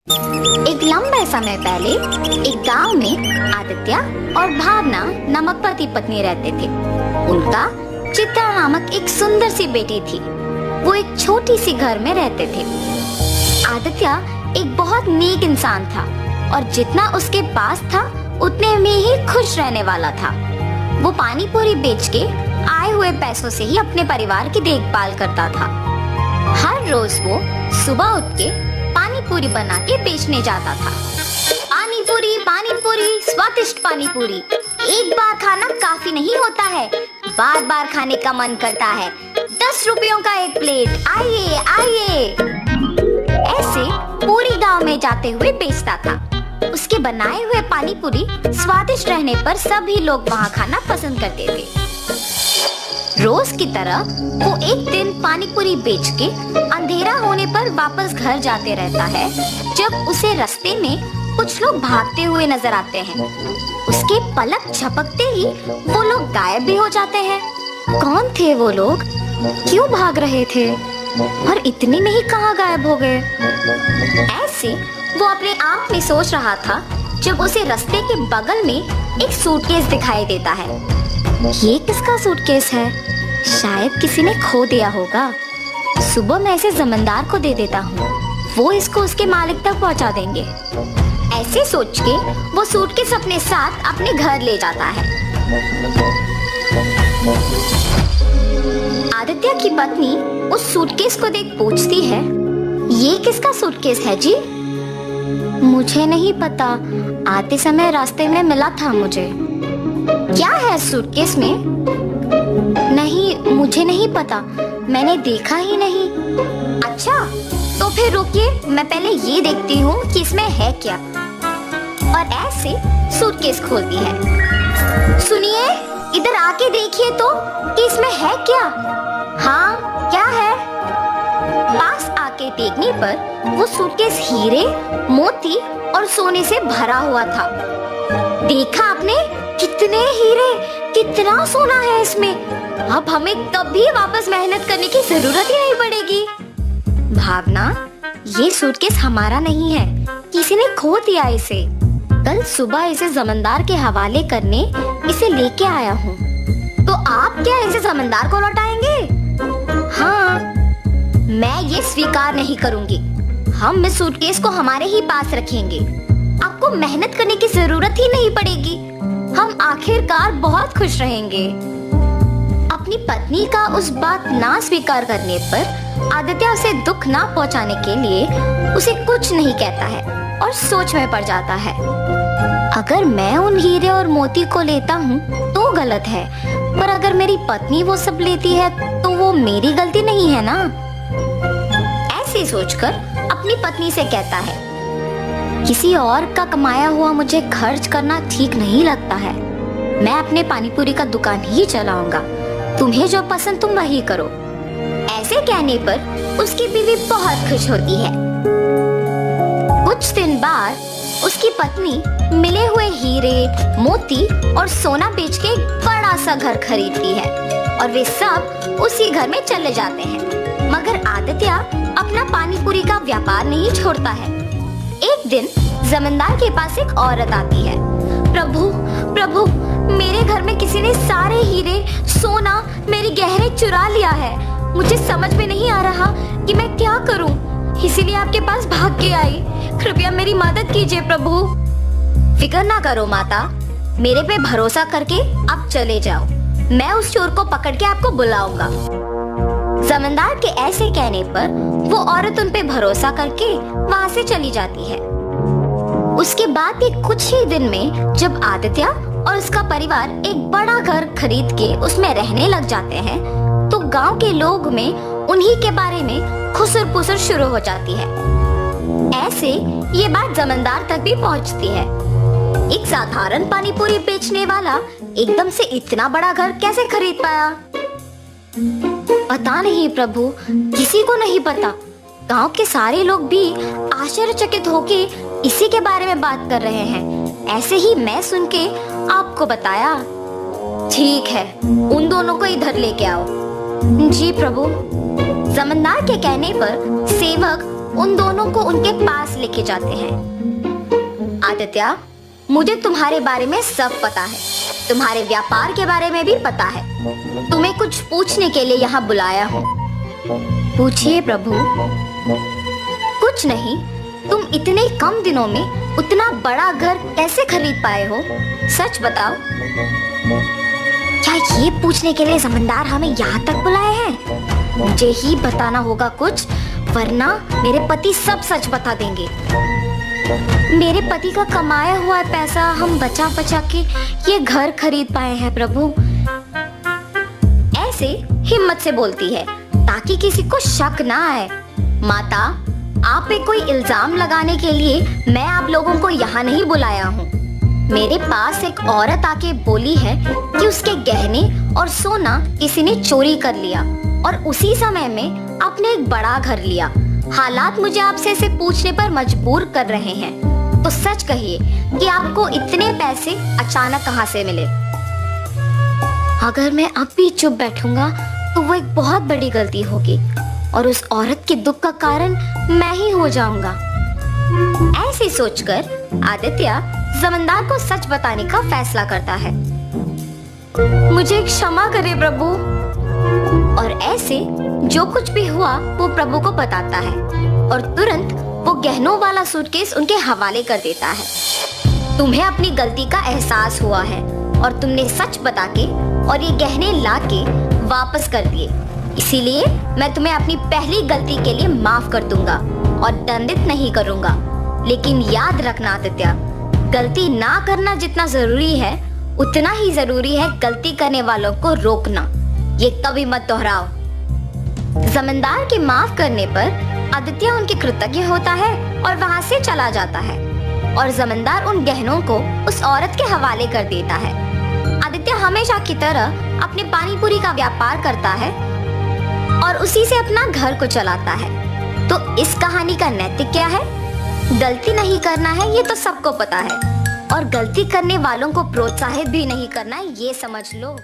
एक लंबे समय पहले एक गांव में आदित्य और भावना नामक पति पत्नी रहते थे। उनका चित्रा नामक एक सुंदर सी बेटी थी। वो एक छोटी सी घर में रहते थे। आदित्य एक बहुत नेक इंसान था और जितना उसके पास था उतने में ही खुश रहने वाला था। वो पानी पूरी बेच के आए हुए पैसों से ही अपने परिवार की देखभाल करता था। हर रोज वो सुबह उठ के पानी पूरी बना के बेचने जाता था। पानी पूरी स्वादिष्ट पानी पूरी। एक बार खाना काफी नहीं होता है, बार बार खाने का मन करता है। 10 रुपयों का एक प्लेट, आइए आइए। ऐसे पूरी गांव में जाते हुए बेचता था। उसके बनाए हुए पानी पूरी स्वादिष्ट रहने पर सभी लोग वहाँ खाना पसंद करते थे। रोज की तरह वो एक दिन पानी पूरी बेच के अंधेरा होने पर वापस घर जाते रहता है, जब उसे रास्ते में कुछ लोग भागते हुए नजर आते हैं। उसके पलक झपकते ही वो लोग गायब भी हो जाते हैं। कौन थे वो लोग? क्यों भाग रहे थे? और इतने में ही कहाँ गायब हो गए? ऐसे वो अपने आप में सोच रहा था जब उसे रास्ते के बगल में एक सूटकेस दिखाई देता है। ये किसका सूटकेस है? शायद किसी ने खो दिया होगा। सुबह मैं इसे जमींदार को दे देता हूँ, वो इसको उसके मालिक तक पहुँचा देंगे। ऐसे सोच के वो सूटकेस अपने साथ अपने घर ले जाता है। आदित्य की पत्नी उस सूटकेस को देख पूछती है, ये किसका सूटकेस है जी? मुझे नहीं पता, आते समय रास्ते में मिला था मुझे। क्या है सूटकेस में? नहीं, मुझे नहीं पता, मैंने देखा ही नहीं। अच्छा, तो फिर रुकिए, मैं पहले ये देखती हूँ कि इसमें है क्या। और ऐसे सूटकेस खोलती है। सुनिए, इधर आके देखिए तो कि इसमें है क्या। हाँ, क्या है? पास आके देखने पर वो सूटकेस हीरे, मोती और सोने से भरा हुआ था। देखा आपने? कितने हीरे, कितना सोना है इसमें। अब हमें कभी वापस मेहनत करने की जरूरत ही नहीं पड़ेगी। भावना, ये सूटकेस हमारा नहीं है, किसी ने खो दिया इसे। कल सुबह इसे जमींदार के हवाले करने इसे लेके आया हूँ। तो आप क्या इसे जमींदार को लौटाएंगे? हाँ, मैं ये स्वीकार नहीं करूँगी। हम इस सूटकेस को हमारे ही पास रखेंगे। आपको मेहनत करने की जरूरत ही नहीं पड़ेगी। हम आखिरकार बहुत खुश रहेंगे। अपनी पत्नी का उस बात ना स्वीकार करने पर आदित्य उसे दुख ना पहुंचाने के लिए उसे कुछ नहीं कहता है और सोच में पड़ जाता है। अगर मैं उन हीरे और मोती को लेता हूँ तो गलत है, पर अगर मेरी पत्नी वो सब लेती है तो वो मेरी गलती नहीं है ना। ऐसे सोचकर अपनी पत्नी से कहता है, किसी और का कमाया हुआ मुझे खर्च करना ठीक नहीं लगता है। मैं अपने पानीपुरी का दुकान ही चलाऊंगा। तुम्हें जो पसंद तुम वही करो। ऐसे कहने पर उसकी बीवी बहुत खुश होती है। कुछ दिन बाद उसकी पत्नी मिले हुए हीरे, मोती और सोना बेच के एक बड़ा सा घर खरीदती है और वे सब उसी घर में चले जाते हैं। मगर आदित्य अपना पानीपुरी का व्यापार नहीं छोड़ता है। एक दिन जमींदार के पास एक औरत आती है। प्रभु, प्रभु, मेरे घर में किसी ने सारे हीरे, सोना, मेरी गहने चुरा लिया है। मुझे समझ में नहीं आ रहा कि मैं क्या करूं, इसीलिए आपके पास भाग के आई। कृपया मेरी मदद कीजिए प्रभु। फिक्र ना करो माता, मेरे पे भरोसा करके आप चले जाओ। मैं उस चोर को पकड़ के आपको बुलाऊंगा। जमींदार के ऐसे कहने पर वो औरत उन पे भरोसा करके वहाँ से चली जाती है। उसके बाद भी कुछ ही दिन में जब आदित्य और उसका परिवार एक बड़ा घर खरीद के उसमें रहने लग जाते हैं, तो गांव के लोग में उन्हीं के बारे में खुसर पुसर शुरू हो जाती है। ऐसे ये बात जमींदार तक भी पहुंचती है। एक साधारण पानीपुरी बेचने वाला एकदम से इतना बड़ा घर कैसे खरीद पाया? पता नहीं प्रभु, किसी को नहीं पता। गांव के सारे लोग भी आश्चर्यचकित होके इसी के बारे में बात कर रहे हैं। ऐसे ही मैं सुन के आपको बताया। ठीक है, उन दोनों को इधर लेके आओ। जी प्रभु। जमींदार के कहने पर सेवक उन दोनों को उनके पास लेके जाते हैं। आदित्य, मुझे तुम्हारे बारे में सब पता है, तुम्हारे व्यापार के बारे में भी पता है। तुम्हें कुछ पूछने के लिए यहाँ बुलाया हूँ। पूछिए प्रभु। कुछ नहीं, तुम इतने कम दिनों में उतना बड़ा घर कैसे खरीद पाए हो? सच बताओ। क्या ये पूछने के लिए जमींदार हमें यहाँ तक बुलाए हैं? मुझे ही बताना होगा कुछ, वरना मेरे पति सब सच बता देंगे। मेरे पति का कमाया हुआ पैसा हम बचा बचा के ये घर खरीद पाए हैं प्रभु। ऐसे हिम्मत से बोलती है ताकि किसी को शक ना आए। माता, आप पे कोई इल्जाम लगाने के लिए मैं आप लोगों को यहाँ नहीं बुलाया हूँ। मेरे पास एक औरत आके बोली है कि उसके गहने और सोना किसी ने चोरी कर लिया और उसी समय में आपने एक बड़ा घर लिया। हालात मुझे आपसे इसे पूछने पर मजबूर कर रहे हैं, तो सच कहिए कि आपको इतने पैसे अचानक कहाँ से मिले? अगर मैं अब भी चुप बैठूंगा तो वो एक बहुत बड़ी गलती होगी और उस औरत के दुख का कारण मैं ही हो जाऊंगा। ऐसे सोचकर आदित्य जमींदार को सच बताने का फैसला करता है। मुझे क्षमा करे प्रभु। और ऐसे जो कुछ भी हुआ वो प्रभु को बताता है और तुरंत वो गहनों वाला सूटकेस उनके हवाले कर देता है। तुम्हें अपनी गलती का एहसास हुआ है और तुमने सच बता के और ये गहने लाके वापस कर दिए, इसीलिए मैं तुम्हें अपनी पहली गलती के लिए माफ कर दूंगा और दंडित नहीं करूंगा। लेकिन याद रखना आदित्य, गलती ना करना जितना जरूरी है उतना ही जरूरी है गलती करने वालों को रोकना। ये कभी मत दोहराओ। जमींदार के माफ करने पर आदित्य उनके कृतज्ञ होता है और वहां से चला जाता है और जमींदार उन गहनों को उस औरत के हवाले कर देता है। आदित्य हमेशा की तरह अपने पानी पूरी का व्यापार करता है और उसी से अपना घर को चलाता है। तो इस कहानी का नैतिक क्या है? गलती नहीं करना है, ये तो सबको पता है, और गलती करने वालों को प्रोत्साहित भी नहीं करना है, ये समझ लो।